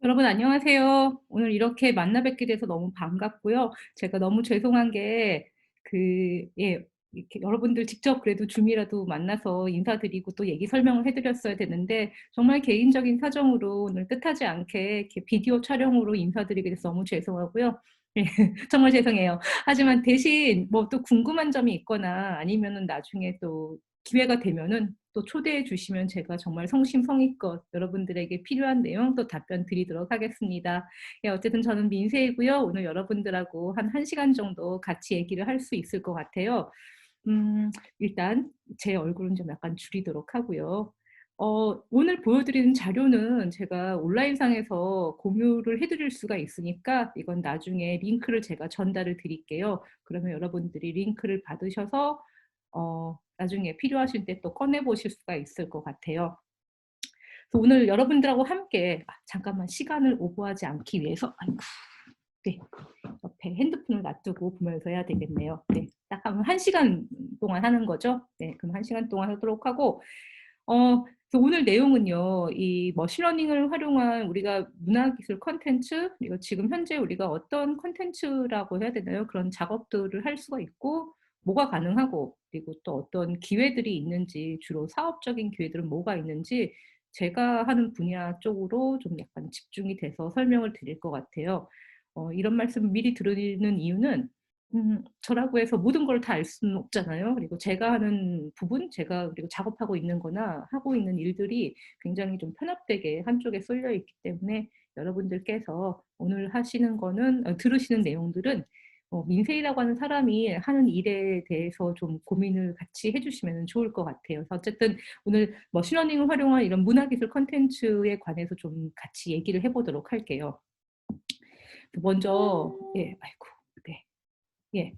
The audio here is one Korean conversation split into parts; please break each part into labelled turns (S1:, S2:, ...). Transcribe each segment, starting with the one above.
S1: 여러분 안녕하세요. 오늘 이렇게 만나 뵙게 돼서 너무 반갑고요. 제가 너무 죄송한 게 이렇게 여러분들 직접 그래도 줌이라도 만나서 인사드리고 또 얘기 설명을 해 드렸어야 되는데 정말 개인적인 사정으로 오늘 뜻하지 않게 이렇게 비디오 촬영으로 인사드리게 돼서 너무 죄송하고요. 예 정말 죄송해요. 하지만 대신 뭐 또 궁금한 점이 있거나 아니면은 나중에 또 기회가 되면은 또 초대해 주시면 제가 정말 성심성의껏 여러분들에게 필요한 내용 또 답변 드리도록 하겠습니다. 예 어쨌든 저는 민세이고요. 오늘 여러분들하고 한 1 시간 정도 같이 얘기를 할 수 있을 것 같아요. 일단 제 얼굴은 좀 약간 줄이도록 하고요. 오늘 보여드리는 자료는 제가 온라인상에서 공유를 해 드릴 수가 있으니까 이건 나중에 링크를 제가 전달을 드릴게요. 그러면 여러분들이 링크를 받으셔서 나중에 필요하실 때 또 꺼내 보실 수가 있을 것 같아요. 그래서 오늘 여러분들하고 함께 잠깐만 시간을 오버하지 않기 위해서 아이고 네. 옆에 핸드폰을 놔두고 보면서 해야 되겠네요. 네. 딱 한 1 시간 동안 하는 거죠. 네. 그럼 1 시간 동안 하도록 하고 그래서 오늘 내용은요. 이 머신러닝을 활용한 우리가 문화기술 콘텐츠 그리고 지금 현재 우리가 어떤 콘텐츠라고 해야 되나요? 그런 작업들을 할 수가 있고 뭐가 가능하고 그리고 또 어떤 기회들이 있는지 주로 사업적인 기회들은 뭐가 있는지 제가 하는 분야 쪽으로 좀 약간 집중이 돼서 설명을 드릴 것 같아요. 이런 말씀을 미리 드리는 이유는 저라고 해서 모든 걸 다 알 수는 없잖아요. 그리고 제가 하는 부분, 제가 그리고 작업하고 있는 거나 하고 있는 일들이 굉장히 좀 편협되게 한쪽에 쏠려 있기 때문에 여러분들께서 오늘 하시는 거는 들으시는 내용들은 민세이라고 하는 사람이 하는 일에 대해서 좀 고민을 같이 해 주시면은 좋을 것 같아요. 그래서 어쨌든 오늘 머신러닝을 활용한 이런 문화기술 콘텐츠에 관해서 좀 같이 얘기를 해 보도록 할게요. 먼저 아이고 네. 예.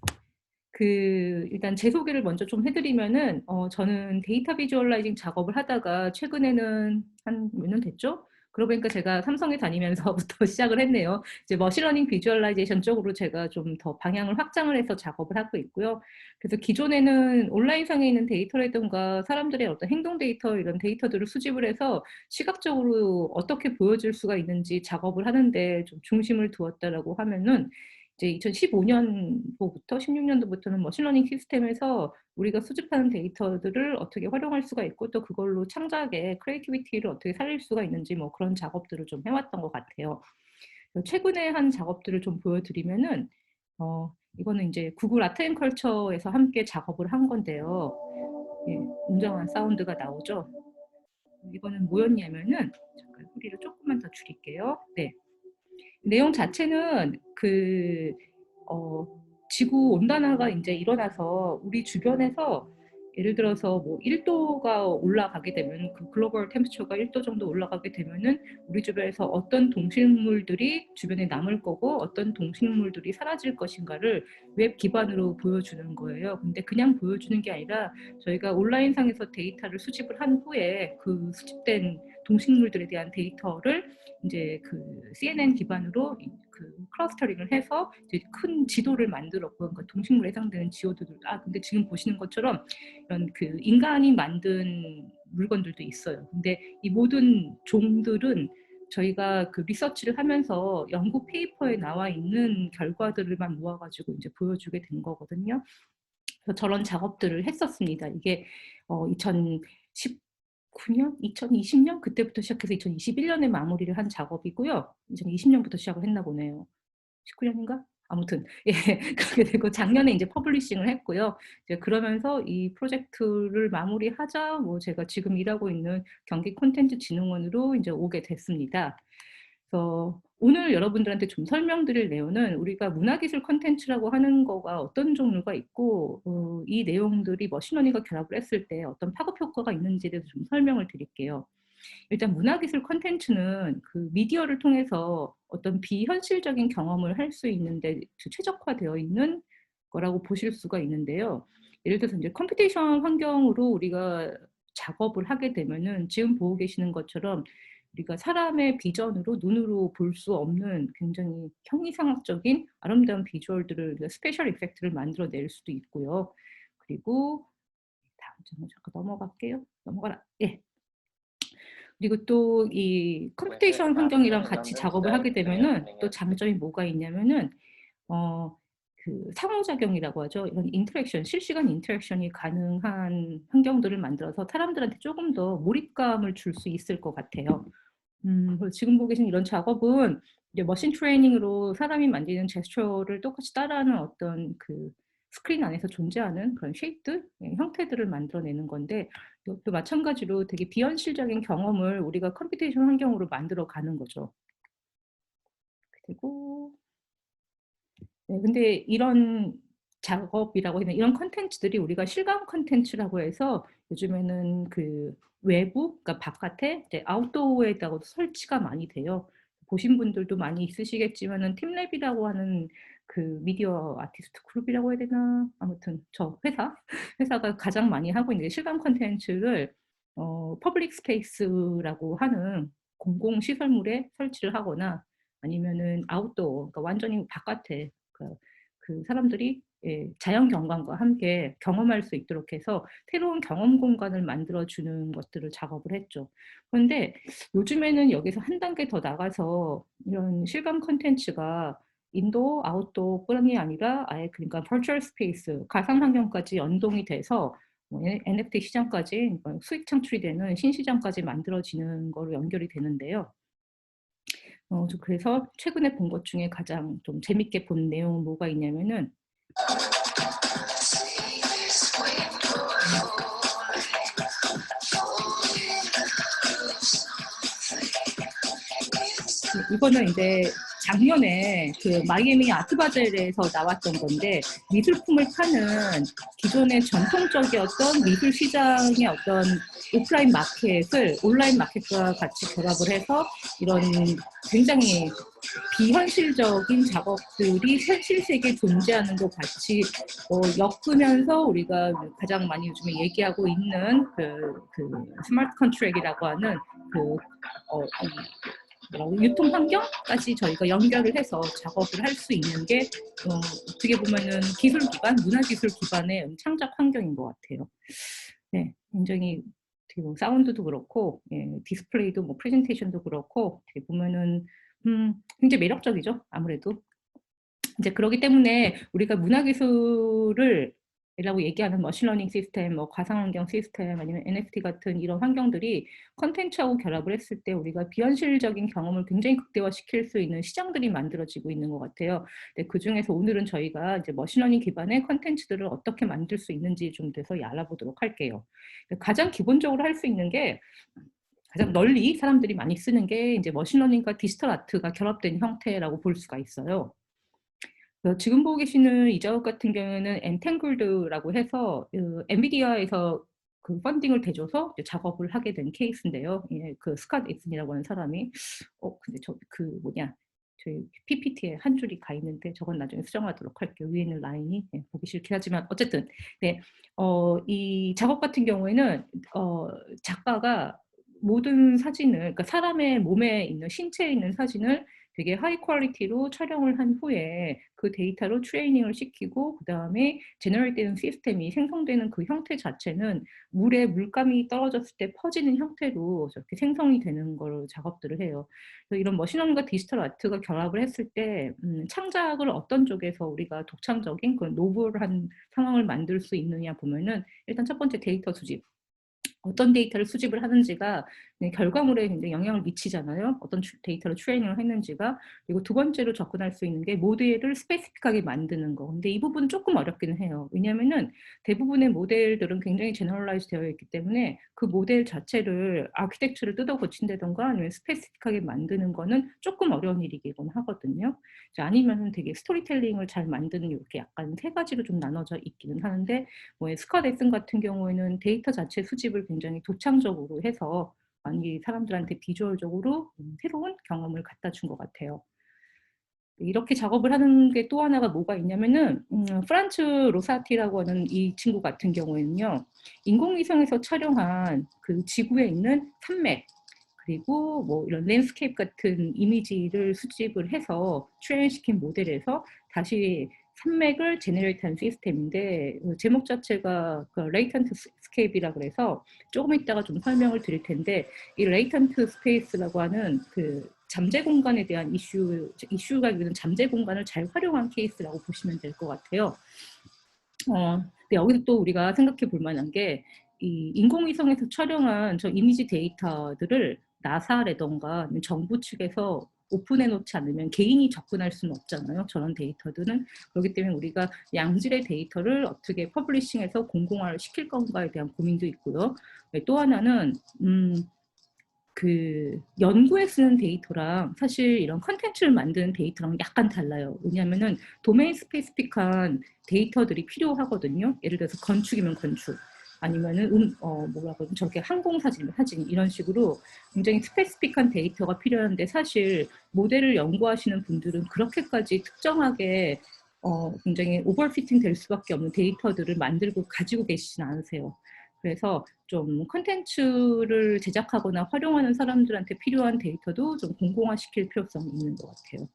S1: 일단 제 소개를 먼저 좀 해 드리면은 저는 데이터 비주얼라이징 작업을 하다가 최근에는 한 몇 년 됐죠? 그러고 보니까 제가 삼성에 다니면서부터 시작을 했네요. 이제 머신러닝 비주얼라이제이션 쪽으로 제가 좀 더 방향을 확장을 해서 작업을 하고 있고요. 그래서 기존에는 온라인상에 있는 데이터라든가 사람들의 어떤 행동 데이터 이런 데이터들을 수집을 해서 시각적으로 어떻게 보여줄 수가 있는지 작업을 하는 데 좀 중심을 두었다라고 하면은 이제 2015 년도부터 16 년도부터는 머신러닝 시스템에서 우리가 수집하는 데이터들을 어떻게 활용할 수가 있고 또 그걸로 창작의 크리에이티비티를 어떻게 살릴 수가 있는지 뭐 그런 작업들을 좀 해 왔던 것 같아요. 최근에 한 작업들을 좀 보여 드리면은 이거는 인제 구글 아트 앤 컬처에서 함께 작업을 한 건데요. 예. 웅장한 사운드가 나오죠. 이거는 뭐였냐면은 잠깐 소리를 쪼끔만 더 줄일게요. 네. 내용 자체는 어 지구 온난화가 인제 일어나서 우리 주변에서 예를 들어서 뭐 1 도가 올라가게 되면 그 글로벌 템퍼처가 1도 정도 올라가게 되면은 우리 주변에서 어떤 동식물들이 주변에 남을 거고 어떤 동식물들이 사라질 것인가를 웹 기반으로 보여주는 거예요. 근데 그냥 보여주는 게 아니라 저희가 온라인상에서 데이터를 수집을 한 후에 그 수집된 동식물들에 대한 데이터를 인제 CNN 기반으로 클러스터링을 해서 이제 큰 지도를 만들었고 그러니까 동식물에 해당되는 지도들을 근데 지금 보시는 것처럼 이런 인간이 만든 물건들도 있어요. 근데 이 모든 종들은 저희가 리서치를 하면서 연구 페이퍼에 나와 있는 결과들만 모아 가지고 인제 보여주게 된 거거든요. 그래서 저런 작업들을 했었습니다. 이게 2019 년, 2020년 그때부터 시작해서 2021 년에 마무리를 한 작업이고요. 2020 년부터 시작을 했나 보네요. 19 년인가? 아무튼 예 그렇게 되고 작년에 인제 퍼블리싱을 했고요. 이제 그러면서 이 프로젝트를 마무리하자 뭐 제가 지금 일하고 있는 경기 콘텐츠진흥원으로 인제 오게 됐습니다. 그래서 오늘 여러분들한테 좀 설명드릴 내용은 우리가 문화기술 콘텐츠라고 하는 거가 어떤 종류가 있고 이 내용들이 머신러닝과 결합을 했을 때 어떤 파급 효과가 있는지에 대해서 좀 설명을 드릴게요. 일단 문화기술 콘텐츠는 미디어를 통해서 어떤 비현실적인 경험을 할 수 있는데 최적화되어 있는 거라고 보실 수가 있는데요. 예를 들어서 인제 컴퓨테이션 환경으로 우리가 작업을 하게 되면은 지금 보고 계시는 것처럼 우리가 사람의 비전으로 눈으로 볼 수 없는 굉장히 형이상학적인 아름다운 비주얼들을 우리가 스페셜 이펙트를 만들어 낼 수도 있고요. 그리고 다음 장면 잠깐 넘어갈게요. 넘어가라. 예. 그리고 또 이 컴퓨테이션 환경이랑 같이 작업을 하게 되면은 또 장점이 뭐가 있냐면은 그 상호작용이라고 하죠. 이런 인터랙션, 실시간 인터랙션이 가능한 환경들을 만들어서 사람들한테 쪼금 더 몰입감을 줄 수 있을 것 같아요. 그래서 지금 보고 계신 이런 작업은 이제 머신 트레이닝으로 사람이 만지는 제스처를 똑같이 따라하는 어떤 그 스크린 안에서 존재하는 그런 쉐입들, 예, 형태들을 만들어내는 건데, 이것도 마찬가지로 되게 비현실적인 경험을 우리가 컴퓨테이션 환경으로 만들어 가는 거죠. 그리고 네, 근데 이런 작업이라고 해야 되나, 이런 콘텐츠들이 우리가 실감 콘텐츠라고 해서 요즘에는 그 외부, 그러니까 바깥에 이제 아웃도어에다가도 설치가 많이 돼요. 보신 분들도 많이 있으시겠지만은 팀랩이라고 하는 그 미디어 아티스트 그룹이라고 해야 되나? 아무튼 저 회사가 가장 많이 하고 있는 게 실감 콘텐츠를 퍼블릭 스페이스라고 하는 공공 시설물에 설치를 하거나 아니면은 아웃도어, 그러니까 완전히 바깥에 그 사람들이, 예, 자연 경관과 함께 경험할 수 있도록 해서 새로운 경험 공간을 만들어 주는 것들을 작업을 했죠. 그런데 요즘에는 여기서 한 단계 더 나가서 이런 실감 콘텐츠가 인도어, 아웃도어뿐이 아니라 아예 그러니까 버추얼 스페이스, 가상 환경까지 연동이 돼서 뭐 NFT 시장까지, 그러니까 수익 창출이 되는 신시장까지 만들어지는 거로 연결이 되는데요. 그래서 최근에 본 것 중에 가장 좀 재밌게 본 내용은 뭐가 있냐면은 이거는 이제 작년에 그 마이애미 아트바젤에서 나왔던 건데, 미술품을 파는 기존의 전통적이었던 미술 시장의 어떤 오프라인 마켓을 온라인 마켓과 같이 결합을 해서 이런 굉장히 비현실적인 작업들이 현실 세계에 존재하는 것 같이 엮으면서 우리가 가장 많이 요즘에 얘기하고 있는 그 스마트 컨트랙이라고 하는 그 유통 환경까지 저희가 연결을 해서 작업을 할 수 있는 게 어떻게 보면은 기술 기반, 문화 기술 기반의 창작 환경인 것 같아요. 네, 굉장히 어떻게 보면 사운드도 그렇고, 예, 디스플레이도 뭐 프레젠테이션도 그렇고 어떻게 보면은 굉장히 매력적이죠, 아무래도. 이제 그러기 때문에 우리가 문화기술을 라고 얘기하는 머신러닝 시스템, 뭐 가상환경 시스템, 아니면 NFT 같은 이런 환경들이 컨텐츠하고 결합을 했을 때 우리가 비현실적인 경험을 굉장히 극대화시킬 수 있는 시장들이 만들어지고 있는 것 같아요. 근데 그중에서 오늘은 저희가 이제 머신러닝 기반의 컨텐츠들을 어떻게 만들 수 있는지 좀 더 알아보도록 할게요. 가장 기본적으로 할 수 있는 게, 가장 널리 사람들이 많이 쓰는 게 이제 머신러닝과 디지털 아트가 결합된 형태라고 볼 수가 있어요. 지금 보고 계시는 이 작업 같은 경우에는 엔탱글드라고 해서 엔비디아에서 그 펀딩을 대줘서 이제 작업을 하게 된 케이스인데요. 예, 그 스캇 엡슨이라고 하는 사람이 근데 저 그 뭐냐, 저희 PPT에 한 줄이 가 있는데 저건 나중에 수정하도록 할게요. 위에 있는 라인이, 예, 보기 싫긴 하지만 어쨌든, 네, 이 작업 같은 경우에는 작가가 모든 사진을, 그러니까 사람의 몸에 있는 신체에 있는 사진을 되게 하이 퀄리티로 촬영을 한 후에 그 데이터로 트레이닝을 시키고 그다음에 제너레이트 되는 시스템이 생성되는 그 형태 자체는 물에 물감이 떨어졌을 때 퍼지는 형태로 저렇게 생성이 되는 걸 작업들을 해요. 그래서 이런 머신러닝과 디지털 아트가 결합을 했을 때 창작을 어떤 쪽에서 우리가 독창적인 그런 노블한 상황을 만들 수 있느냐 보면은, 일단 첫 번째 데이터 수집. 어떤 데이터를 수집을 하는지가 결과물에 굉장히 영향을 미치잖아요. 어떤 데이터를 트레이닝을 했는지가. 그리고 두 번째로 접근할 수 있는 게 모델을 스페시픽하게 만드는 거. 근데 이 부분은 조금 어렵기는 해요. 왜냐하면은 대부분의 모델들은 굉장히 제너럴라이즈 되어 있기 때문에 그 모델 자체를 아키텍처를 뜯어 고친다던가 아니면 스페시픽하게 만드는 거는 조금 어려운 일이긴 하거든요. 아니면은 되게 스토리텔링을 잘 만드는, 이렇게 약간 세 가지로 좀 나눠져 있기는 하는데, 뭐 스캇 엡슨 같은 경우에는 데이터 자체 수집을 굉장히 독창적으로 해서 많이 사람들한테 비주얼적으로 새로운 경험을 갖다 준 것 같아요. 이렇게 작업을 하는 게 또 하나가 뭐가 있냐면은, 프란츠 로사티라고 하는 이 친구 같은 경우에는요, 인공위성에서 촬영한 그 지구에 있는 산맥, 그리고 뭐 이런 랜드스케이프 같은 이미지를 수집을 해서 트레인시킨 모델에서 다시 산맥을 제너레이트하는 시스템인데 제목 자체가 그 레이턴트 스케이프라 그래서 조금 이따가 좀 설명을 드릴 텐데 이 레이턴트 스페이스라고 하는 그 잠재 공간에 대한 이슈가 있는 잠재 공간을 잘 활용한 케이스라고 보시면 될 것 같아요. 근데 여기서 또 우리가 생각해 볼 만한 게 이 인공위성에서 촬영한 저 이미지 데이터들을 나사라던가 정부 측에서 오픈해 놓지 않으면 개인이 접근할 수는 없잖아요. 저런 데이터들은. 그렇기 때문에 우리가 양질의 데이터를 어떻게 퍼블리싱해서 공공화를 시킬 건가에 대한 고민도 있고요. 또 하나는 그 연구에 쓰는 데이터랑 사실 이런 컨텐츠를 만드는 데이터랑 약간 달라요. 왜냐하면은 도메인 스페시픽한 데이터들이 필요하거든요. 예를 들어서 건축이면 건축, 아니면은 뭐라고 저렇게 항공 사진이면 사진, 이런 식으로 굉장히 스페시픽한 데이터가 필요한데 사실 모델을 연구하시는 분들은 그렇게까지 특정하게 굉장히 오버피팅 될 수밖에 없는 데이터들을 만들고 가지고 계시진 않으세요. 그래서 좀 콘텐츠를 제작하거나 활용하는 사람들한테 필요한 데이터도 좀 공공화시킬 필요성이 있는 것 같아요.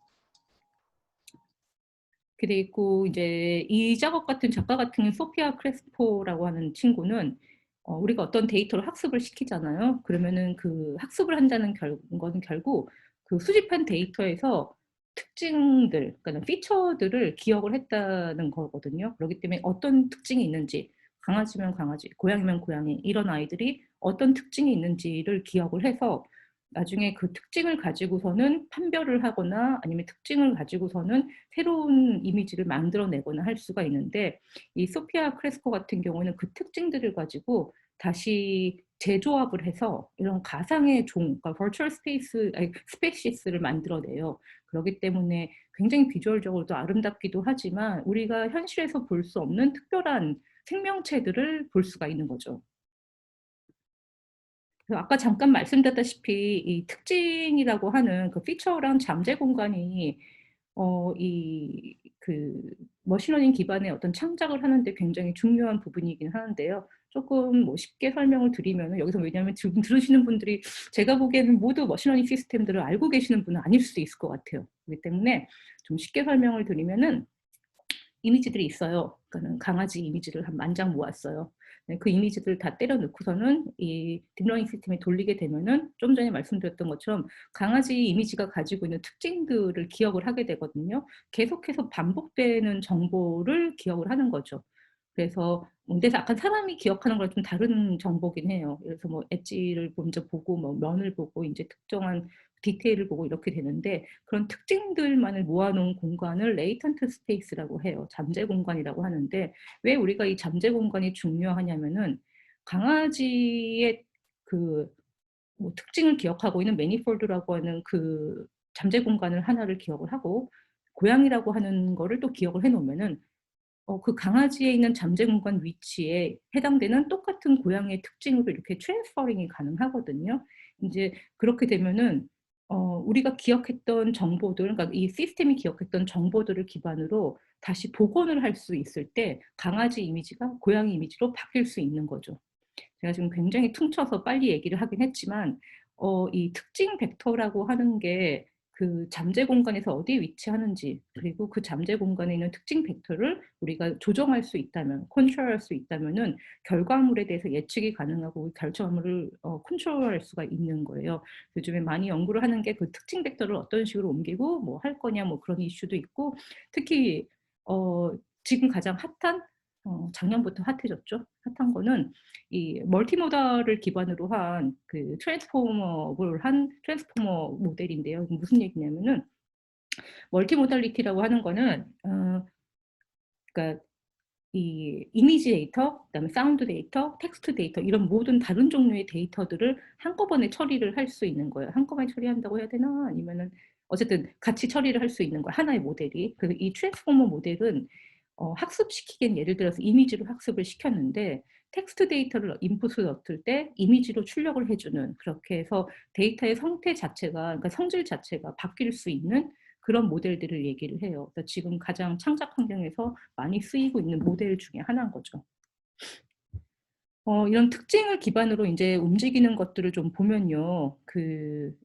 S1: 그리고 이제 이 작업 같은 작가 같은 경우는 소피아 크레스포라고 하는 친구는 우리가 어떤 데이터를 학습을 시키잖아요. 그러면은 그 학습을 한다는 거는 결국 그 수집한 데이터에서 특징들, 그러니까 피처들을 기억을 했다는 거거든요. 그렇기 때문에 어떤 특징이 있는지, 강아지면 강아지, 고양이면 고양이, 이런 아이들이 어떤 특징이 있는지를 기억을 해서 나중에 그 특징을 가지고서는 판별을 하거나 아니면 특징을 가지고서는 새로운 이미지를 만들어내거나 할 수가 있는데 이 소피아 크레스코 같은 경우는 그 특징들을 가지고 다시 재조합을 해서 이런 가상의 그러니까 버추얼 스페이시스를 만들어내요. 그렇기 때문에 굉장히 비주얼적으로도 아름답기도 하지만 우리가 현실에서 볼 수 없는 특별한 생명체들을 볼 수가 있는 거죠. 아까 잠깐 말씀드렸다시피 이 특징이라고 하는 그 피처랑 잠재 공간이 그 머신러닝 기반의 어떤 창작을 하는데 굉장히 중요한 부분이긴 하는데요. 조금 뭐 쉽게 설명을 드리면은 여기서, 왜냐하면 지금 들으시는 분들이 제가 보기에는 모두 머신러닝 시스템들을 알고 계시는 분은 아닐 수도 있을 것 같아요. 그렇기 때문에 좀 쉽게 설명을 드리면은 이미지들이 있어요. 그러니까는 강아지 이미지를 한 10,000장 모았어요. 네, 그 이미지들을 다 때려 넣고서는 이 딥러닝 시스템에 돌리게 되면은 좀 전에 말씀드렸던 것처럼 강아지 이미지가 가지고 있는 특징들을 기억을 하게 되거든요. 계속해서 반복되는 정보를 기억을 하는 거죠. 그래서 근데 약간 사람이 기억하는 거랑 좀 다른 정보긴 해요. 그래서 뭐 엣지를 먼저 보고 뭐 면을 보고 인제 특정한 디테일을 보고 이렇게 되는데 그런 특징들만을 모아 놓은 공간을 레이턴트 스페이스라고 해요. 잠재 공간이라고 하는데 왜 우리가 이 잠재 공간이 중요하냐면은 강아지의 그 뭐 특징을 기억하고 있는 매니폴드라고 하는 그 잠재 공간을 하나를 기억을 하고 고양이라고 하는 거를 또 기억을 해 놓으면은 그 강아지에 있는 잠재 공간 위치에 해당되는 똑같은 고양이의 특징으로 이렇게 트랜스퍼링이 가능하거든요. 인제 그렇게 되면은 우리가 기억했던 정보들, 그러니까 이 시스템이 기억했던 정보들을 기반으로 다시 복원을 할 수 있을 때 강아지 이미지가 고양이 이미지로 바뀔 수 있는 거죠. 제가 지금 굉장히 퉁쳐서 빨리 얘기를 하긴 했지만 이 특징 벡터라고 하는 게 그 잠재 공간에서 어디에 위치하는지, 그리고 그 잠재 공간에 있는 특징 벡터를 우리가 조정할 수 있다면, 컨트롤할 수 있다면은 결과물에 대해서 예측이 가능하고 결과물을 컨트롤할 수가 있는 거예요. 요즘에 많이 연구를 하는 게 그 특징 벡터를 어떤 식으로 옮기고 뭐 할 거냐 뭐 그런 이슈도 있고, 특히 어 지금 가장 핫한 작년부터 핫해졌죠. 핫한 거는 이 멀티모달을 기반으로 한 그 트랜스포머 모델인데요. 이게 무슨 얘기냐면은 멀티모달리티라고 하는 거는 그러니까 이 이미지 데이터, 그다음에 사운드 데이터, 텍스트 데이터, 이런 모든 다른 종류의 데이터들을 한꺼번에 처리를 할 수 있는 거예요. 한꺼번에 처리한다고 해야 되나? 아니면은 어쨌든 같이 처리를 할 수 있는 거예요, 하나의 모델이. 그래서 이 트랜스포머 모델은 학습시키기엔 예를 들어서 이미지로 학습을 시켰는데 텍스트 데이터를 인풋을 넣을 때 이미지로 출력을 해 주는, 그렇게 해서 데이터의 성태 자체가, 그러니까 성질 자체가 바뀔 수 있는 그런 모델들을 얘기를 해요. 그래서 지금 가장 창작 환경에서 많이 쓰이고 있는 모델 중에 하나인 거죠. 이런 특징을 기반으로 인제 움직이는 것들을 좀 보면요.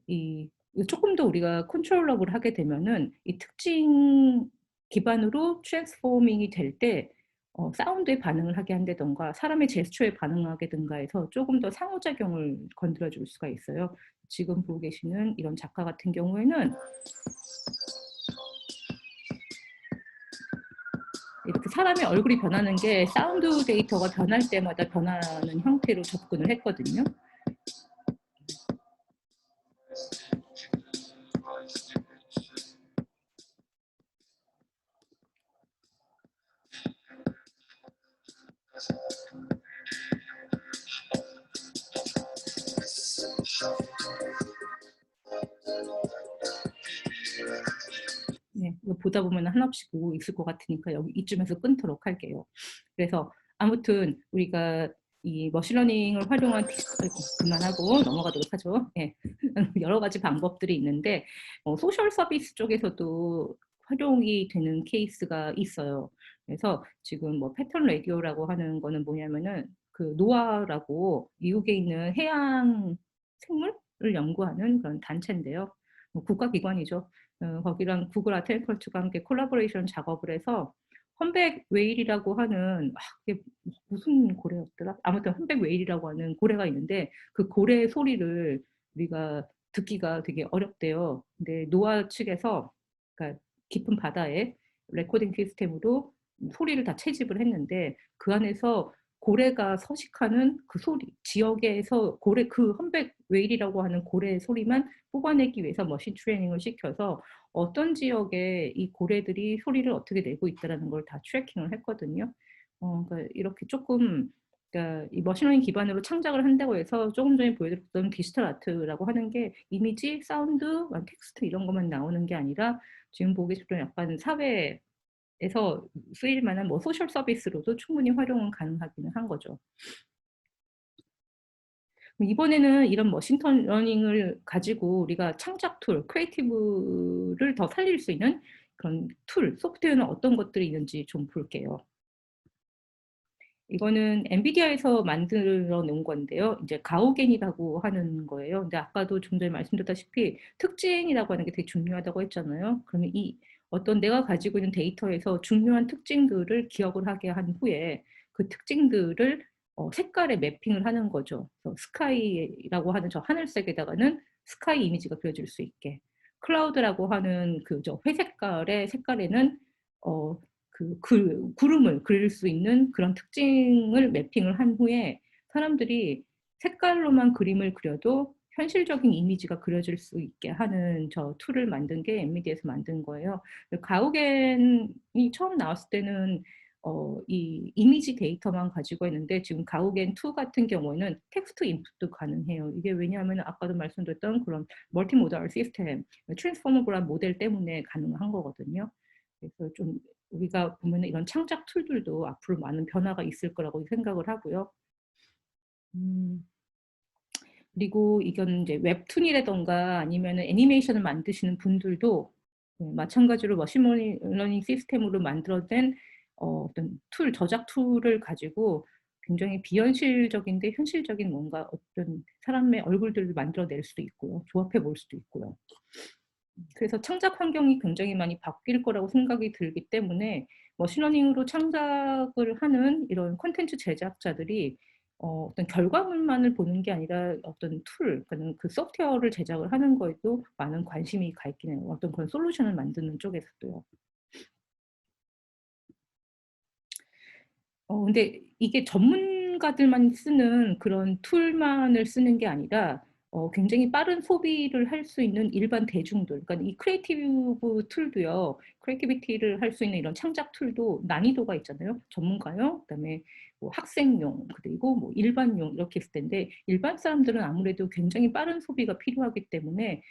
S1: 이 쪼끔 더 우리가 컨트롤업을 하게 되면은 이 특징 기반으로 트랜스포밍이 될 때 사운드에 반응을 하게 한다든가 사람의 제스처에 반응하게든가 해서 조금 더 상호작용을 건드려 줄 수가 있어요. 지금 보고 계시는 이런 작가 같은 경우에는 이렇게 사람의 얼굴이 변하는 게 사운드 데이터가 변할 때마다 변하는 형태로 접근을 했거든요. 네. 이거 보다 보면 하나씩 보고 있을 것 같으니까 여기 이쯤에서 끊도록 할게요. 그래서 아무튼 우리가 이 머신러닝을 활용한 아이고 그만하고 넘어가도록 하죠. 예. 여러 가지 방법들이 있는데 소셜 서비스 쪽에서도 활용이 되는 케이스가 있어요. 그래서 지금 뭐 패턴 라디오라고 하는 거는 뭐냐면은 그 노아라고 미국에 있는 해양 생물을 연구하는 그런 단체인데요. 뭐 국가기관이죠. 거기랑 구글 아트 앤 컬처가 함께 콜라보레이션 작업을 해서 험백 웨일이라고 하는 그게 무슨 고래였더라? 아무튼 험백 웨일이라고 하는 고래가 있는데 그 고래의 소리를 우리가 듣기가 되게 어렵대요. 근데 노아 측에서 그러니까 깊은 바다에 레코딩 시스템으로 소리를 다 채집을 했는데 그 안에서 고래가 서식하는 그 소리, 지역에서 고래 그 험백 웨일이라고 하는 고래의 소리만 뽑아내기 위해서 머신 트레이닝을 시켜서 어떤 지역에 이 고래들이 소리를 어떻게 내고 있다라는 걸 다 트래킹을 했거든요. 그러니까 이렇게 조금 그러니까 이 머신러닝 기반으로 창작을 한다고 해서 조금 전에 보여드렸던 디지털 아트라고 하는 게 이미지, 사운드, 텍스트 이런 것만 나오는 게 아니라 지금 보기 쉽게 약간 사회에서 쓰일 만한 뭐 소셜 서비스로도 충분히 활용은 가능하기는 한 거죠. 이번에는 이런 머신턴 러닝을 가지고 우리가 창작 툴, 크리에이티브를 더 살릴 수 있는 그런 툴, 소프트웨어는 어떤 것들이 있는지 좀 볼게요. 이거는 엔비디아에서 만들어 놓은 건데요. 이제 가오겐이라고 하는 거예요. 근데 아까도 좀 전에 말씀드렸다시피 특징이라고 하는 게 되게 중요하다고 했잖아요. 그러면 이 어떤 내가 가지고 있는 데이터에서 중요한 특징들을 기억을 하게 한 후에 그 특징들을 색깔에 매핑을 하는 거죠. 그래서 스카이라고 하는 저 하늘색에다가는 스카이 이미지가 그려질 수 있게, 클라우드라고 하는 그 저 회색깔의 색깔에는 구름을 그릴 수 있는 그런 특징을 매핑을 한 후에 사람들이 색깔로만 그림을 그려도 현실적인 이미지가 그려질 수 있게 하는 저 툴을 만든 게 엔비디아에서 만든 거예요. 가후겐이 처음 나왔을 때는 이 이미지 데이터만 가지고 있는데 지금 가후겐 2 같은 경우에는 텍스트 인풋도 가능해요. 이게 왜냐하면 아까도 말씀드렸던 그런 멀티모달 시스템, 트랜스포머블한 모델 때문에 가능한 거거든요. 그래서 좀 우리가 보면은 이런 창작 툴들도 앞으로 많은 변화가 있을 거라고 생각을 하고요. 음. 그리고 이건 이제 웹툰이라든가 아니면은 애니메이션을 만드시는 분들도 마찬가지로 머신러닝 시스템으로 만들어낸 어떤 툴, 저작 툴을 가지고 굉장히 비현실적인데 현실적인 뭔가 어떤 사람의 얼굴들을 만들어낼 수도 있고요. 조합해 볼 수도 있고요. 그래서 창작 환경이 굉장히 많이 바뀔 거라고 생각이 들기 때문에 머신러닝으로 창작을 하는 이런 콘텐츠 제작자들이 어떤 결과물만을 보는 게 아니라 어떤 툴, 그러니까는 그 소프트웨어를 제작을 하는 거에도 많은 관심이 가 있긴 해요. 어떤 그런 솔루션을 만드는 쪽에서도요. 근데 이게 전문가들만 쓰는 그런 툴만을 쓰는 게 아니라 굉장히 빠른 소비를 할 수 있는 일반 대중들, 그러니까 이 크리에이티브 툴도요. 크리에이티비티를 할 수 있는 이런 창작 툴도 난이도가 있잖아요. 전문가용, 그다음에 뭐 학생용, 그리고 뭐 일반용 이렇게 있을 텐데 일반 사람들은 아무래도 굉장히 빠른 소비가 필요하기 때문에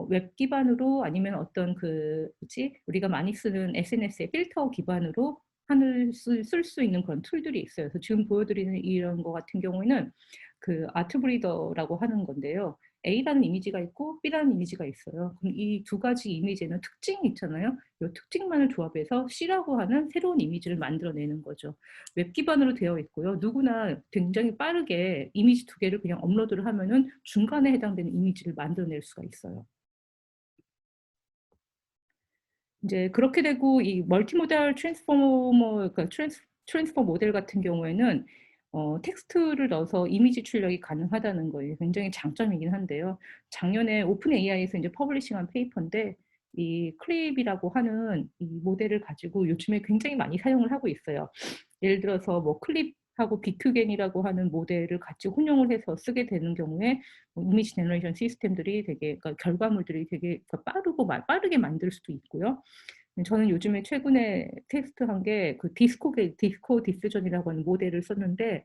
S1: 웹 기반으로 아니면 어떤 그 뭐지? 우리가 많이 쓰는 SNS의 필터 기반으로 하늘 쓸 수 있는 그런 툴들이 있어요. 그래서 지금 보여드리는 이런 거 같은 경우에는 그 아트 브리더라고 하는 건데요. A라는 이미지가 있고 B라는 이미지가 있어요. 그럼 이 두 가지 이미지에는 특징이 있잖아요. 이 특징만을 조합해서 C라고 하는 새로운 이미지를 만들어내는 거죠. 웹 기반으로 되어 있고요. 누구나 굉장히 빠르게 이미지 두 개를 그냥 업로드를 하면은 중간에 해당되는 이미지를 만들어낼 수가 있어요. 인제 그렇게 되고 이 멀티모달 트랜스포머 그러니까 트랜스퍼 모델 같은 경우에는 텍스트를 넣어서 이미지 출력이 가능하다는 거에 굉장히 장점이긴 한데요. 작년에 오픈 AI에서 인제 퍼블리싱한 페이퍼인데 이 클립이라고 하는 이 모델을 가지고 요즘에 굉장히 많이 사용을 하고 있어요. 예를 들어서 뭐 클립하고 비큐겐이라고 하는 모델을 같이 혼용을 해서 쓰게 되는 경우에 이미지 제너레이션 시스템들이 되게 그러니까 결과물들이 되게 그러니까 빠르게 만들 수도 있고요. 저는 요즘에 최근에 테스트한 게 그 디스코 디퓨전이라고 하는 모델을 썼는데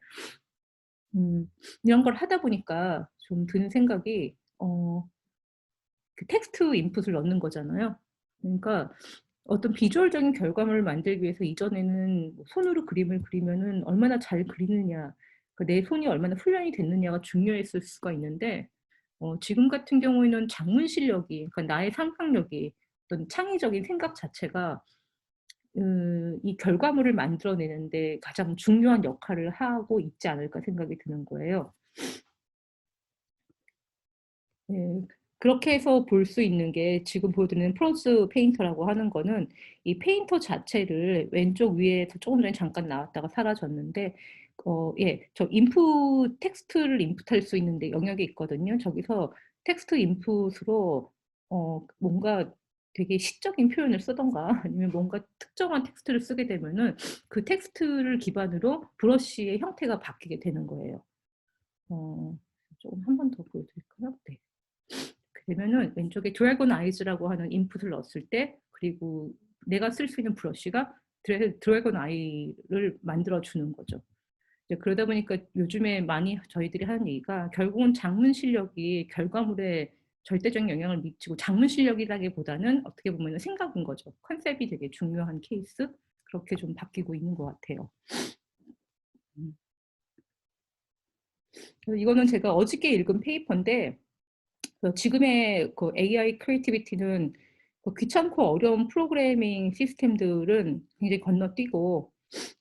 S1: 이런 걸 하다 보니까 좀 드는 생각이 그 텍스트 인풋을 넣는 거잖아요. 그러니까 어떤 비주얼적인 결과물을 만들기 위해서 이전에는 뭐 손으로 그림을 그리면은 얼마나 잘 그리느냐 그 내 손이 얼마나 훈련이 됐느냐가 중요했을 수가 있는데 지금 같은 경우에는 작문 실력이 그러니까 나의 상상력이 어떤 창의적인 생각 자체가 이 결과물을 만들어내는 데 가장 중요한 역할을 하고 있지 않을까 생각이 드는 거예요. 네. 그렇게 해서 볼 수 있는 게 지금 보여드리는 프론스 페인터라고 하는 거는 이 페인터 자체를 왼쪽 위에서 조금 전에 잠깐 나왔다가 사라졌는데 예 저 인풋 텍스트를 인풋할 수 있는 데 영역이 있거든요. 저기서 텍스트 인풋으로 뭔가 되게 시적인 표현을 쓰든가 아니면 뭔가 특정한 텍스트를 쓰게 되면은 그 텍스트를 기반으로 브러쉬의 형태가 바뀌게 되는 거예요. 조금 한 번 더 보여드릴까요? 네. 되면은 왼쪽에 드래곤 아이즈라고 하는 인풋을 넣었을 때 그리고 내가 쓸 수 있는 브러쉬가 드래곤 아이를 만들어 주는 거죠. 이제 그러다 보니까 요즘에 많이 저희들이 하는 얘기가 결국은 작문 실력이 결과물에 절대적인 영향을 미치고 작문 실력이라기보다는 어떻게 보면은 생각인 거죠. 컨셉이 되게 중요한 케이스? 그렇게 좀 바뀌고 있는 것 같아요. 음. 그래서 이거는 제가 어저께 읽은 페이퍼인데 지금의 그 AI 크리에이티비티는 그 귀찮고 어려운 프로그래밍 시스템들은 굉장히 건너뛰고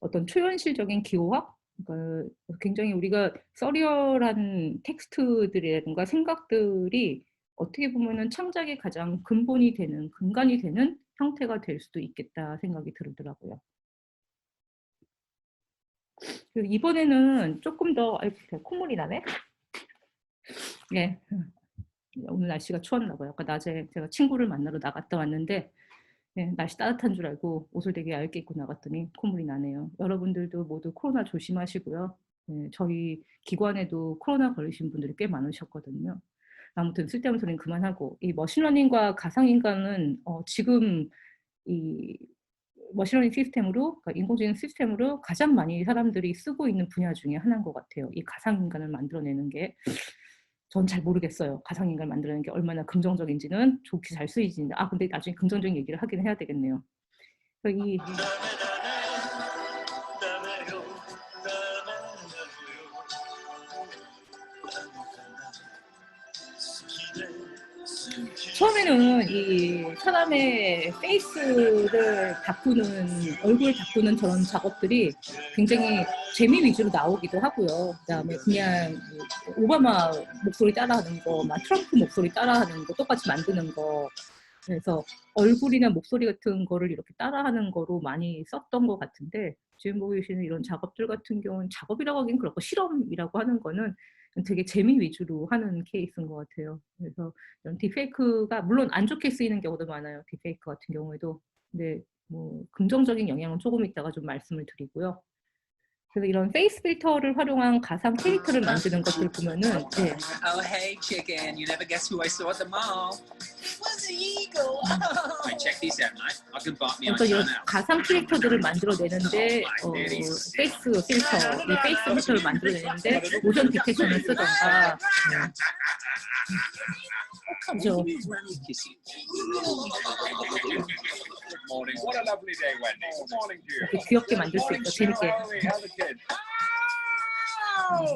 S1: 어떤 초현실적인 기호학 그러니까 굉장히 우리가 서리얼한 텍스트들이라든가 생각들이 어떻게 보면은 창작의 가장 근본이 되는 근간이 되는 형태가 될 수도 있겠다 생각이 들더라고요. 그리고 이번에는 쪼끔 더 아이고 콧물이 나네. 예. 오늘 날씨가 추웠나 봐요. 아까 낮에 제가 친구를 만나러 나갔다 왔는데 네 날씨 따뜻한 줄 알고 옷을 되게 얇게 입고 나갔더니 콧물이 나네요. 여러분들도 모두 코로나 조심하시고요. 네 저희 기관에도 코로나 걸리신 분들이 꽤 많으셨거든요. 아무튼 쓸데없는 소리는 그만하고 이 머신러닝과 가상인간은 지금 이 머신러닝 시스템으로 그러니까 인공지능 시스템으로 가장 많이 사람들이 쓰고 있는 분야 중에 하나인 것 같아요. 이 가상인간을 만들어내는 게. 전 잘 모르겠어요. 가상인간을 만들어내는 게 얼마나 긍정적인지는 좋게 잘 쓰이지는 근데 나중에 긍정적인 얘기를 하긴 해야 되겠네요. 그래서 이 처음에는 이 사람의 페이스를 바꾸는 얼굴 바꾸는 저런 작업들이 굉장히 재미 위주로 나오기도 하고요. 그다음에 그냥 뭐 오바마 목소리 따라하는 거 막 트럼프 목소리 따라하는 거 똑같이 만드는 거 그래서 얼굴이나 목소리 같은 거를 이렇게 따라하는 거로 많이 썼던 것 같은데 지금 보고 계시는 이런 작업들 같은 경우는 작업이라고 하긴 그렇고 실험이라고 하는 거는 되게 재미 위주로 하는 케이스인 것 같아요. 그래서 이런 딥페이크가 물론 안 좋게 쓰이는 경우도 많아요, 딥페이크 같은 경우에도. 근데 뭐 긍정적인 영향은 조금 있다가 좀 말씀을 드리고요. 그래서 이런 페이스 필터를 활용한 가상 캐릭터를 만드는 것들 보면은 네.
S2: Oh, hey, chicken. You never guess who I saw at the mall. It was the eagle. I check these out, mate. I can bite me on
S1: 어떤 이런
S2: someone else.
S1: 가상 캐릭터들을 만들어내는데 페이스 필터, 이 페이스 필터를 만들어내는데 모션 디텍션을 쓰던가 그죠.
S2: Morning. What a lovely day, Wendy. Good morning to you.
S1: 이렇게 귀엽게 만들 수 있고 재밌게.
S2: How's the kid?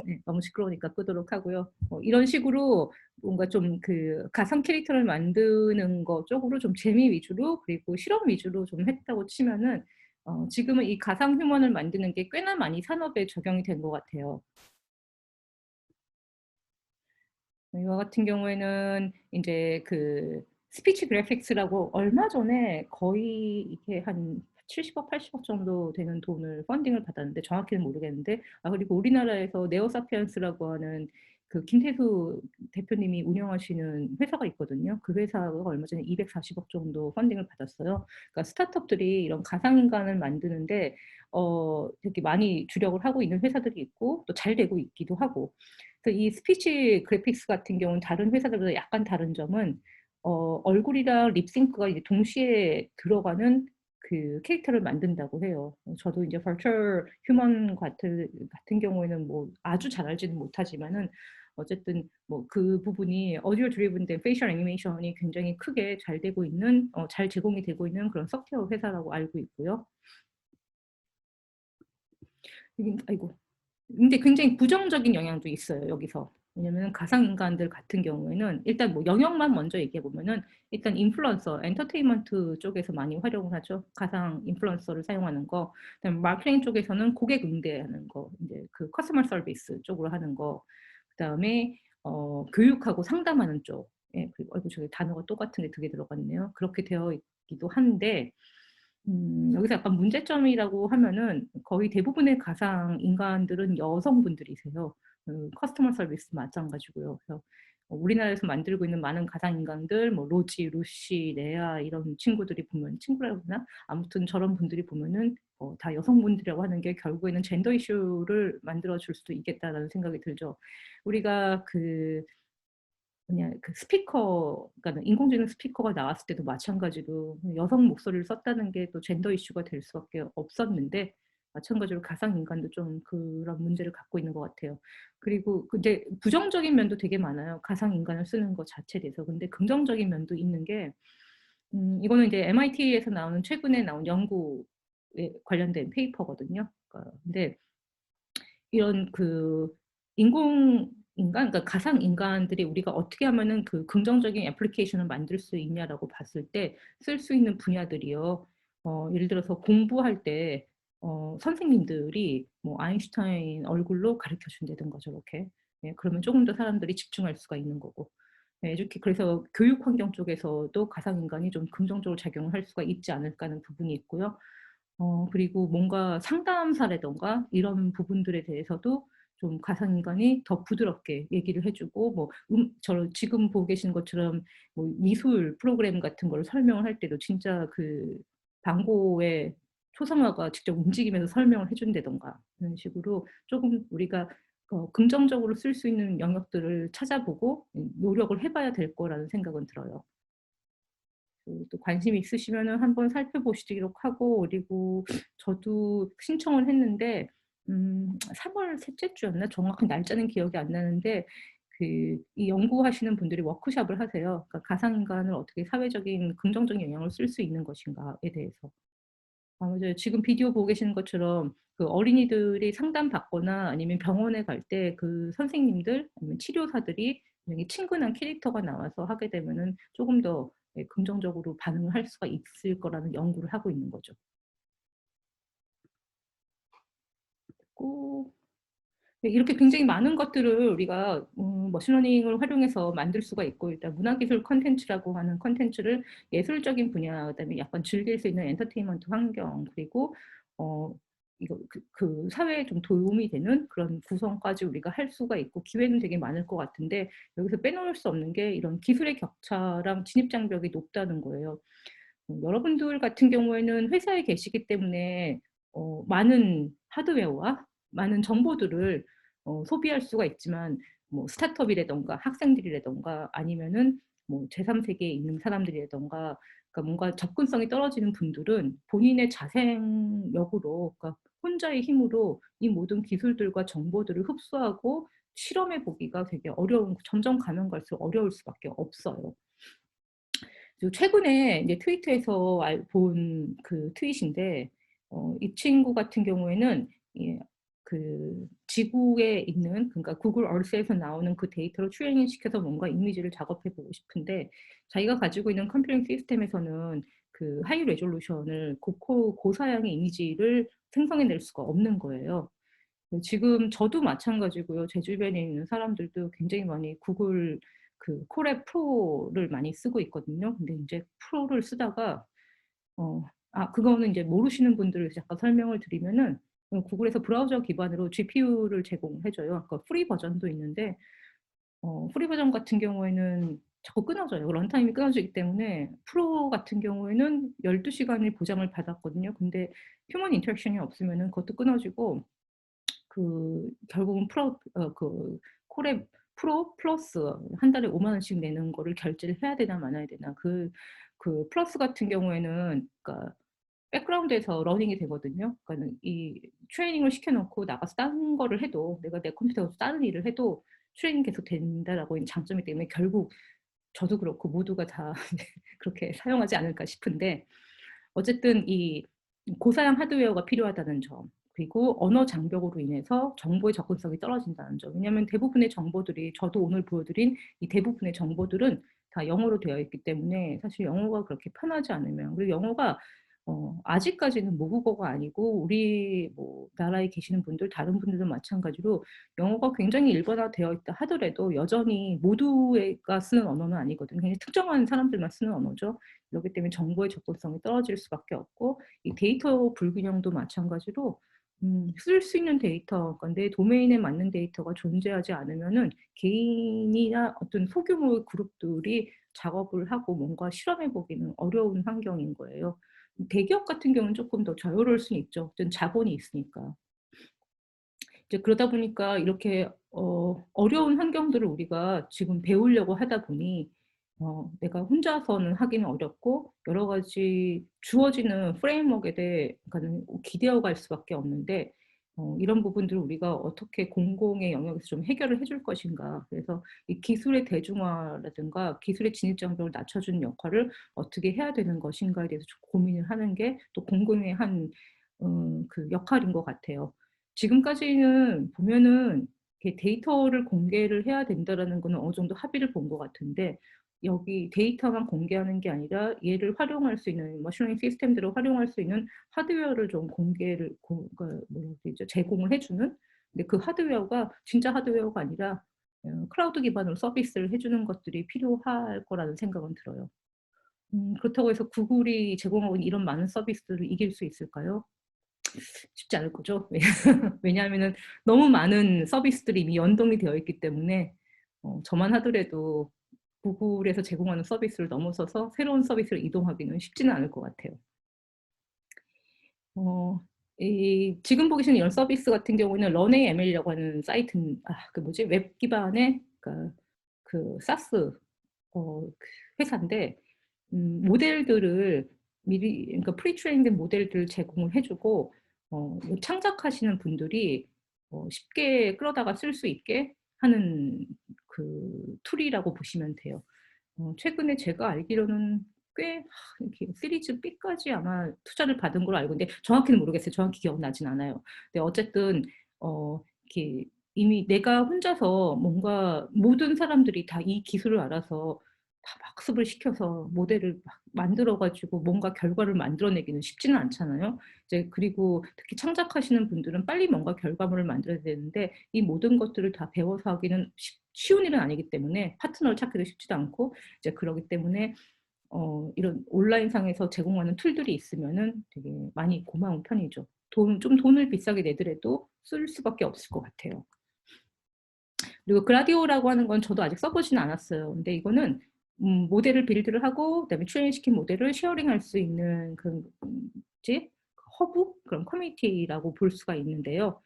S1: 네, 너무 시끄러우니까 끄도록 하고요. 이런 식으로 뭔가 좀 그 가상 캐릭터를 만드는 거 쪽으로 좀 재미 위주로 그리고 실험 위주로 좀 했다고 치면은 지금은 이 가상 휴먼을 만드는 게 꽤나 많이 산업에 적용이 된 것 같아요. 이와 같은 경우에는 인제 그 스피치 그래픽스라고 얼마 전에 거의 이게 한 70억, 80억 정도 되는 돈을 펀딩을 받았는데 정확히는 모르겠는데 그리고 우리나라에서 네오사피엔스라고 하는 그 김태수 대표님이 운영하시는 회사가 있거든요. 그 회사가 얼마 전에 240억 정도 펀딩을 받았어요. 그러니까 스타트업들이 이런 가상인간을 만드는데 되게 많이 주력을 하고 있는 회사들이 있고 또 잘 되고 있기도 하고. 그래서 이 스피치 그래픽스 같은 경우는 다른 회사들보다 약간 다른 점은 얼굴이랑 립싱크가 이제 동시에 들어가는 그 캐릭터를 만든다고 해요. 저도 이제 버추얼 휴먼 같은 경우에는 뭐 아주 잘 알지는 못하지만은 어쨌든 뭐 그 부분이 오디오 드리븐 된 페이셜 애니메이션이 굉장히 크게 잘 되고 있는 잘 제공이 되고 있는 그런 소프트웨어 회사라고 알고 있고요. 아이고. 근데 굉장히 부정적인 영향도 있어요, 여기서. 왜냐면 가상인간들 같은 경우에는 일단 뭐 영역만 먼저 얘기해 보면은 일단 인플루언서, 엔터테인먼트 쪽에서 많이 활용을 하죠. 가상 인플루언서를 사용하는 거. 그다음에 마케팅 쪽에서는 고객 응대하는 거, 이제 그 커스터머 서비스 쪽으로 하는 거. 그다음에 교육하고 상담하는 쪽. 예, 그리고 아이고 저기 단어가 똑같은 게 2개 들어갔네요. 그렇게 되어 있기도 한데 여기서 약간 문제점이라고 하면은 거의 대부분의 가상 인간들은 여성분들이세요. 커스터머 서비스 마찬가지고요. 그래서 우리나라에서 만들고 있는 많은 가상 인간들, 뭐 로지, 루시, 레아 이런 친구들이 보면 친구라고 하나? 아무튼 저런 분들이 보면은 다 여성분들이라고 하는 게 결국에는 젠더 이슈를 만들어 줄 수도 있겠다라는 생각이 들죠. 우리가 뭐냐 그 스피커 그러니까 인공지능 스피커가 나왔을 때도 마찬가지로 여성 목소리를 썼다는 게 또 젠더 이슈가 될 수밖에 없었는데 마찬가지로 가상 인간도 좀 그런 문제를 갖고 있는 것 같아요. 그리고 근데 부정적인 면도 되게 많아요. 가상 인간을 쓰는 것 자체에 대해서. 근데 긍정적인 면도 있는 게 이거는 이제 MIT에서 나오는 최근에 나온 연구에 관련된 페이퍼거든요. 근데 이런 인공인간, 그러니까 가상 인간들이 우리가 어떻게 하면은 그 긍정적인 애플리케이션을 만들 수 있냐라고 봤을 때 쓸 수 있는 분야들이요. 예를 들어서 공부할 때 선생님들이 뭐 아인슈타인 얼굴로 가르쳐 준다든가 저렇게. 예, 그러면 조금 더 사람들이 집중할 수가 있는 거고. 예, 이렇게 그래서 교육 환경 쪽에서도 가상 인간이 좀 긍정적으로 작용을 할 수가 있지 않을까 하는 부분이 있고요. 그리고 뭔가 상담사라든가 이런 부분들에 대해서도 좀 가상인간이 더 부드럽게 얘기를 해 주고 뭐 지금 보고 계신 것처럼 뭐 미술 프로그램 같은 거를 설명을 할 때도 진짜 그 방고의 초상화가 직접 움직이면서 설명을 해 준다든가 이런 식으로 조금 우리가 긍정적으로 쓸 수 있는 영역들을 찾아보고 노력을 해 봐야 될 거라는 생각은 들어요. 또 관심 있으시면은 한번 살펴보시도록 하고 그리고 저도 신청을 했는데 3월 셋째 주였나 정확한 날짜는 기억이 안 나는데 이 연구하시는 분들이 워크숍을 하세요. 그러니까 가상인간을 어떻게 사회적인 긍정적인 영향을 쓸 수 있는 것인가에 대해서. 이제 지금 비디오 보고 계시는 것처럼 그 어린이들이 상담받거나 아니면 병원에 갈 때 그 선생님들 아니면 치료사들이 굉장히 친근한 캐릭터가 나와서 하게 되면은 조금 더 예 긍정적으로 반응을 할 수가 있을 거라는 연구를 하고 있는 거죠. 고 네, 이렇게 굉장히 많은 것들을 우리가 머신러닝을 활용해서 만들 수가 있고 일단 문화기술 콘텐츠라고 하는 콘텐츠를 예술적인 분야 그다음에 약간 즐길 수 있는 엔터테인먼트 환경 그리고 어 이거 사회에 좀 도움이 되는 그런 구성까지 우리가 할 수가 있고 기회는 되게 많을 것 같은데 여기서 빼놓을 수 없는 게 이런 기술의 격차랑 진입 장벽이 높다는 거예요. 여러분들 같은 경우에는 회사에 계시기 때문에 많은 하드웨어와 많은 정보들을 소비할 수가 있지만 뭐 스타트업이라든가 학생들이라든가 아니면은 뭐 제3 세계에 있는 사람들이라든가 그러니까 뭔가 접근성이 떨어지는 분들은 본인의 자생력으로 그러니까 혼자의 힘으로 이 모든 기술들과 정보들을 흡수하고 실험해 보기가 되게 어려운 점점 가면 갈수록 어려울 수밖에 없어요. 그리고 최근에 이제 트위터에서 본 그 트윗인데 이 친구 같은 경우에는 예 지구에 있는 그러니까 구글 얼스에서 나오는 그 데이터를 트레이닝 시켜서 뭔가 이미지를 작업해 보고 싶은데 자기가 가지고 있는 컴퓨팅 시스템에서는 그 하이 레졸루션을 고사양의 이미지를 생성해 낼 수가 없는 거예요. 지금 저도 마찬가지고요. 제 주변에 있는 사람들도 굉장히 많이 구글 그 콜앱 프로를 많이 쓰고 있거든요. 근데 인제 프로를 쓰다가 그거는 인제 모르시는 분들을 잠깐 설명을 드리면은 구글에서 브라우저 기반으로 GPU를 제공해 줘요. 그러니까 프리 버전도 있는데 프리 버전 같은 경우에는 자꾸 끊어져요. 런타임이 끊어지기 때문에 프로 같은 경우에는 12 시간을 보장을 받았거든요. 근데 휴먼 인터랙션이 없으면은 그것도 끊어지고 결국은 콜앱 프로 플러스 한 달에 5만 원씩 내는 거를 결제를 해야 되나 말아야 되나. 플러스 같은 경우에는 그러니까 백그라운드에서 러닝이 되거든요. 그러니까는 이 트레이닝을 시켜 놓고 나가서 다른 거를 해도 내가 내 컴퓨터에서 다른 일을 해도 트레이닝이 계속 된다라고 있는 장점이기 때문에 결국 저도 그렇고 모두가 다 그렇게 사용하지 않을까 싶은데 어쨌든 이 고사양 하드웨어가 필요하다는 점 그리고 언어 장벽으로 인해서 정보의 접근성이 떨어진다는 점. 왜냐하면 대부분의 정보들이 저도 오늘 보여드린 이 대부분의 정보들은 다 영어로 되어 있기 때문에 사실 영어가 그렇게 편하지 않으면 그리고 영어가 아직까지는 모국어가 아니고 우리 뭐 나라에 계시는 분들 다른 분들도 마찬가지로 영어가 굉장히 일반화되어 있다 하더라도 여전히 모두가 쓰는 언어는 아니거든요. 굉장히 특정한 사람들만 쓰는 언어죠. 그렇기 때문에 정보의 접근성이 떨어질 수밖에 없고 이 데이터 불균형도 마찬가지로 쓸 수 있는 데이터 그러니까 내 도메인에 맞는 데이터가 존재하지 않으면은 개인이나 어떤 소규모의 그룹들이 작업을 하고 뭔가 실험해 보기는 어려운 환경인 거예요. 대기업 같은 경우는 쪼끔 더 자유로울 수는 있죠. 어떤 자본이 있으니까. 이제 그러다 보니까 이렇게 어려운 환경들을 우리가 지금 배우려고 하다 보니 내가 혼자서는 하기는 어렵고 여러 가지 주어지는 프레임워크에 대해 그러니까는 기대어 갈 수밖에 없는데 이런 부분들을 우리가 어떻게 공공의 영역에서 좀 해결을 해줄 것인가. 그래서 이 기술의 대중화라든가 기술의 진입 장벽을 낮춰주는 역할을 어떻게 해야 되는 것인가에 대해서 좀 고민을 하는 게 또 공공의 역할인 것 같아요. 지금까지는 보면은 이렇게 데이터를 공개를 해야 된다라는 거는 어느 정도 합의를 본 것 같은데 여기 데이터만 공개하는 게 아니라 얘를 활용할 수 있는 머신러닝 시스템들을 활용할 수 있는 하드웨어를 좀 공개를 그러니까 뭐라 그러죠? 제공을 해 주는 근데 그 하드웨어가 진짜 하드웨어가 아니라 클라우드 기반으로 서비스를 해 주는 것들이 필요할 거라는 생각은 들어요. 그렇다고 해서 구글이 제공하고 있는 이런 많은 서비스들을 이길 수 있을까요? 쉽지 않을 거죠. 왜냐하면은 너무 많은 서비스들이 이미 연동이 되어 있기 때문에 저만 하더라도 구글에서 제공하는 서비스를 넘어서서 새로운 서비스로 이동하기는 쉽지는 않을 것 같아요. 어 이 지금 보시는 이런 서비스 같은 경우에는 런AML이라고 하는 웹 기반의 사스 회사인데 모델들을 미리 그러니까 프리 트레인된 모델들을 제공을 해 주고 이 창작하시는 분들이 쉽게 끌어다가 쓸 수 있게 하는 툴이라고 보시면 돼요. 최근에 제가 알기로는 꽤 이렇게 시리즈 B까지 아마 투자를 받은 걸로 알고 있는데 정확히는 모르겠어요. 정확히 기억나진 않아요. 근데 어쨌든 이렇게 이미 내가 혼자서 뭔가 모든 사람들이 다 이 기술을 알아서 다 학습을 시켜서 모델을 막 만들어 가지고 뭔가 결과를 만들어내기는 쉽지는 않잖아요. 이제 그리고 특히 창작하시는 분들은 빨리 뭔가 결과물을 만들어야 되는데 이 모든 것들을 다 배워서 하기는 쉬운 일은 아니기 때문에 파트너를 찾기도 쉽지도 않고 이제 그러기 때문에 이런 온라인상에서 제공하는 툴들이 있으면은 되게 많이 고마운 편이죠. 돈을 비싸게 내더라도 쓸 수밖에 없을 것 같아요. 그리고 글라디오라고 하는 건 저도 아직 써 보지는 않았어요. 근데 이거는 모델을 빌드를 하고 그다음에 트레인 시킨 모델을 쉐어링할 수 있는 뭐지? 허브? 그런 커뮤니티라고 볼 수가 있는데요.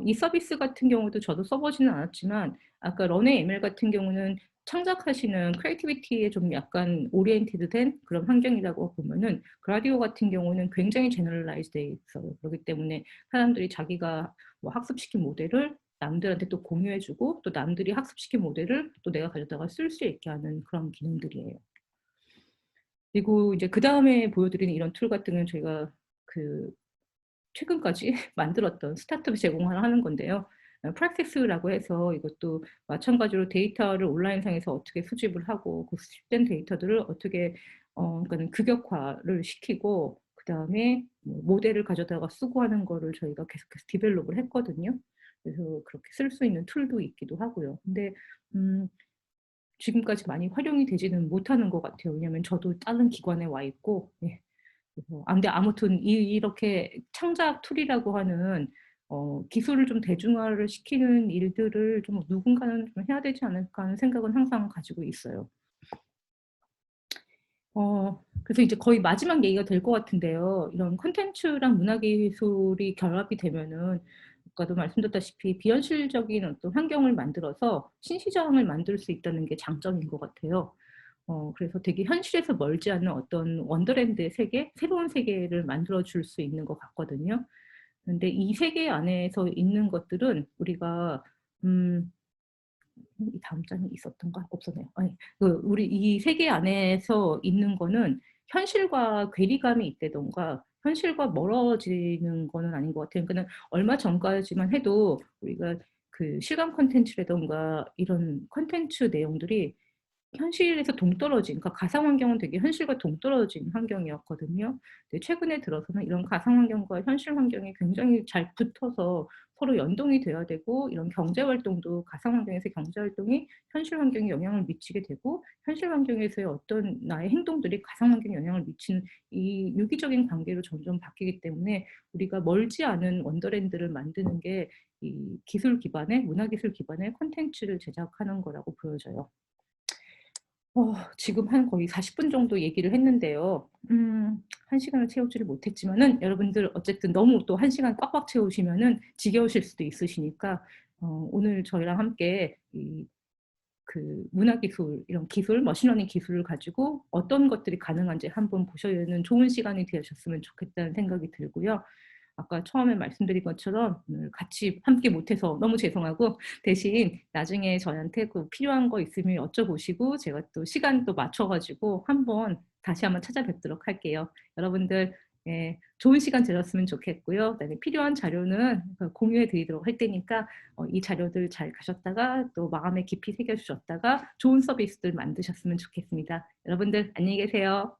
S1: 이 서비스 같은 경우도 저도 써 보지는 않았지만 아까 런의 ML 같은 경우는 창작하시는 크리에이티비티에 좀 약간 오리엔티드 된 그런 환경이라고 보면은 글라디오 같은 경우는 굉장히 제너럴라이즈 돼 있어요. 그렇기 때문에 사람들이 자기가 뭐 학습시킨 모델을 남들한테 또 공유해 주고 또 남들이 학습시킨 모델을 또 내가 가져다가 쓸 수 있게 하는 그런 기능들이에요. 그리고 이제 그다음에 보여드리는 이런 툴 같은 경우는 저희가 그 최근까지 만들었던 스타트업 제공을 하는 건데요. 프랙티스라고 해서 이것도 마찬가지로 데이터를 온라인상에서 어떻게 수집을 하고 그 수집된 데이터들을 어떻게 그러니까는 규격화를 시키고 그다음에 뭐 모델을 가져다가 쓰고 하는 거를 저희가 계속해서 디벨롭을 했거든요. 그래서 그렇게 쓸 수 있는 툴도 있기도 하고요. 근데 음 지금까지 많이 활용이 되지는 못하는 것 같아요. 왜냐하면 저도 다른 기관에 와 있고. 예. 그래서 근데 아무튼 이렇게 창작 툴이라고 하는 기술을 좀 대중화를 시키는 일들을 좀 누군가는 좀 해야 되지 않을까 하는 생각은 항상 가지고 있어요. 그래서 이제 거의 마지막 얘기가 될 것 같은데요. 이런 콘텐츠랑 문화기술이 결합이 되면은 아까도 말씀드렸다시피 비현실적인 어떤 환경을 만들어서 신시장을 만들 수 있다는 게 장점인 것 같아요. 그래서 되게 현실에서 멀지 않은 어떤 원더랜드의 세계, 새로운 세계를 만들어 줄 수 있는 것 같거든요. 근데 이 세계 안에서 있는 것들은 우리가 음 이 다음 장이 있었던가? 없었네요. 아니 우리 이 세계 안에서 있는 거는 현실과 괴리감이 있다든가 현실과 멀어지는 거는 아닌 것 같아요. 그러니까는 얼마 전까지만 해도 우리가 그 실감 콘텐츠라든가 이런 콘텐츠 내용들이 현실에서 동떨어진, 그러니까 가상 환경은 되게 현실과 동떨어진 환경이었거든요. 근데 최근에 들어서는 이런 가상 환경과 현실 환경이 굉장히 잘 붙어서 서로 연동이 돼야 되고, 이런 경제 활동도 가상 환경에서의 경제 활동이 현실 환경에 영향을 미치게 되고, 현실 환경에서의 어떤 나의 행동들이 가상 환경에 영향을 미치는 이 유기적인 관계로 점점 바뀌기 때문에 우리가 멀지 않은 원더랜드를 만드는 게 이 기술 기반의, 문화 기술 기반의 콘텐츠를 제작하는 거라고 보여져요. 지금 한 거의 40분 정도 얘기를 했는데요. 1 시간을 채우지를 못했지만은 여러분들 어쨌든 너무 또 1 시간 꽉꽉 채우시면은 지겨우실 수도 있으시니까 오늘 저희랑 함께 이 그 문화 기술, 이런 기술, 머신러닝 기술을 가지고 어떤 것들이 가능한지 한번 보시는 좋은 시간이 되셨으면 좋겠다는 생각이 들고요. 아까 처음에 말씀드린 것처럼 오늘 같이 함께 못해서 너무 죄송하고, 대신 나중에 저희한테 그 필요한 거 있으면 여쭤보시고 제가 또 시간 또 맞춰 가지고 다시 한번 찾아뵙도록 할게요. 여러분들 예 좋은 시간 되셨으면 좋겠고요. 그다음에 필요한 자료는 공유해 드리도록 할 테니까 이 자료들 잘 가셨다가 또 마음에 깊이 새겨 주셨다가 좋은 서비스들 만드셨으면 좋겠습니다. 여러분들 안녕히 계세요.